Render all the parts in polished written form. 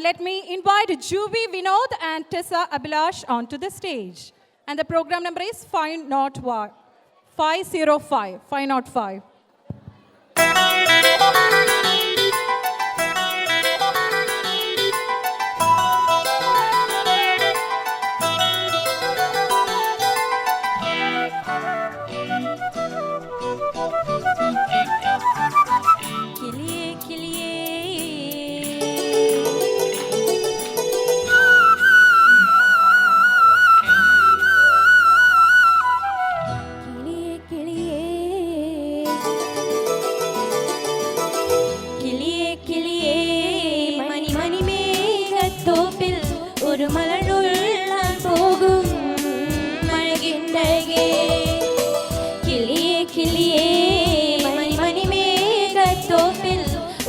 let me invite Juvi Vinod and Tessa Abhilash onto the stage. And the program number is 505. 505.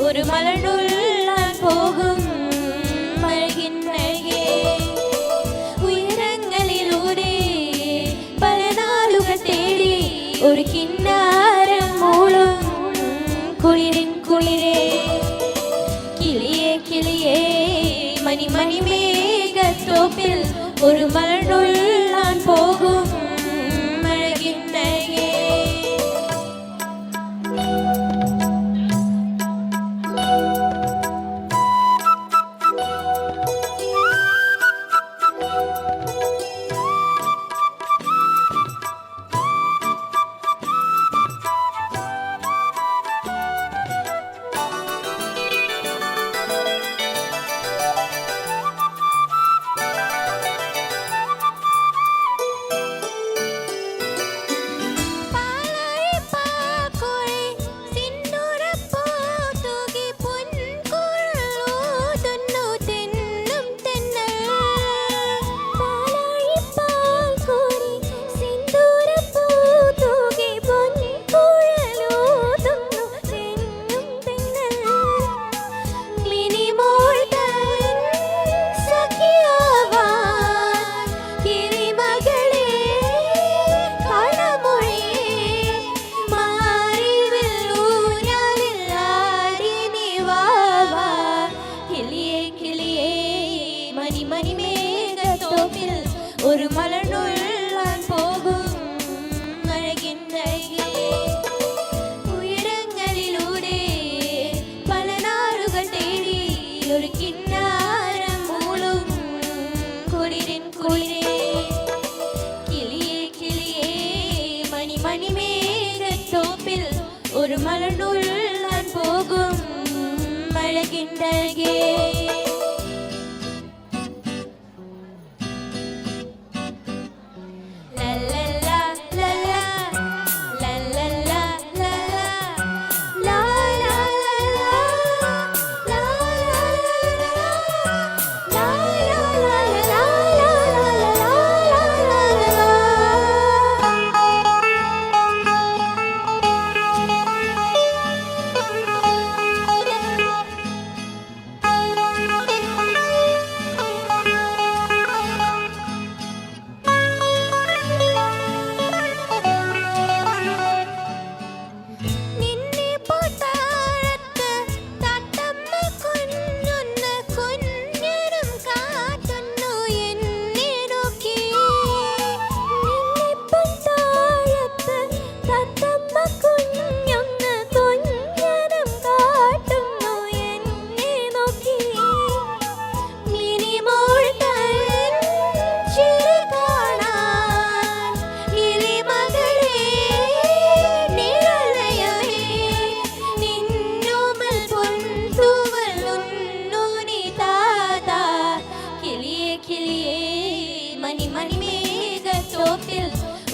ഒരു മലനുള്ളാൻ പോകും മഴകിന്നഴകേ ഉയരങ്ങളിലൂടെ പല നാളുകൾ തേടി ഒരു കിന്നാരം മൂളും കുളിരിൻ കുളിരേ കിളിയേ കിളിയേ മണി മേഘത്തോപ്പിൽ ഒരു മലനുള്ളാൻ പോകും മഴകിന്നഴകേ ഒരു മലനുള്ളാൻ പോകും മഴകിന്നഴകേ ഉയരങ്ങളിലൂടെ പല നാളുകൾ തേടി ഒരു കിന്നാരം മൂളും കുളിരിൻ കുളിരേ കിളിയേ കിളിയേ മണി മേഘത്തോപ്പിൽ ഒരു മലനുള്ളാൻ പോകും മഴകിന്നഴകേ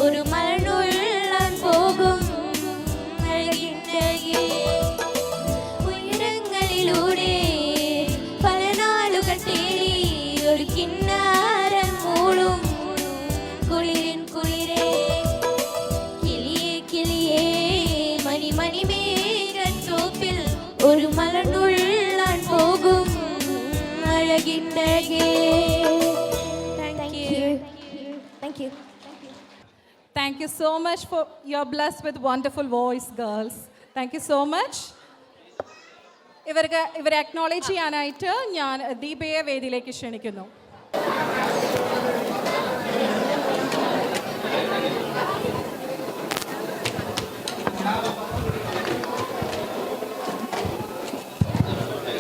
ഒരു മലനുള്ളാൻ പോകും ഉയരങ്ങളിലൂടെ പല നാളുകൾ തേടി ഒരു കിന്നാരം മൂളും കുളിരിൻ കുളിരേ കിളിയേ കിളിയേ മണി മേഘത്തോപ്പിൽ ഒരു മലനുള്ളാൻ പോകും അഴകിന്നഴകേ. Thank you. Thank you so much for you're blessed with wonderful voice, girls. Thank you so much. ഇവരെ അക്നോളേജ് ചെയ്യാനായിട്ട് ഞാൻ ദീപയെ വേദിയിലേക്ക് ക്ഷണിക്കുന്നു.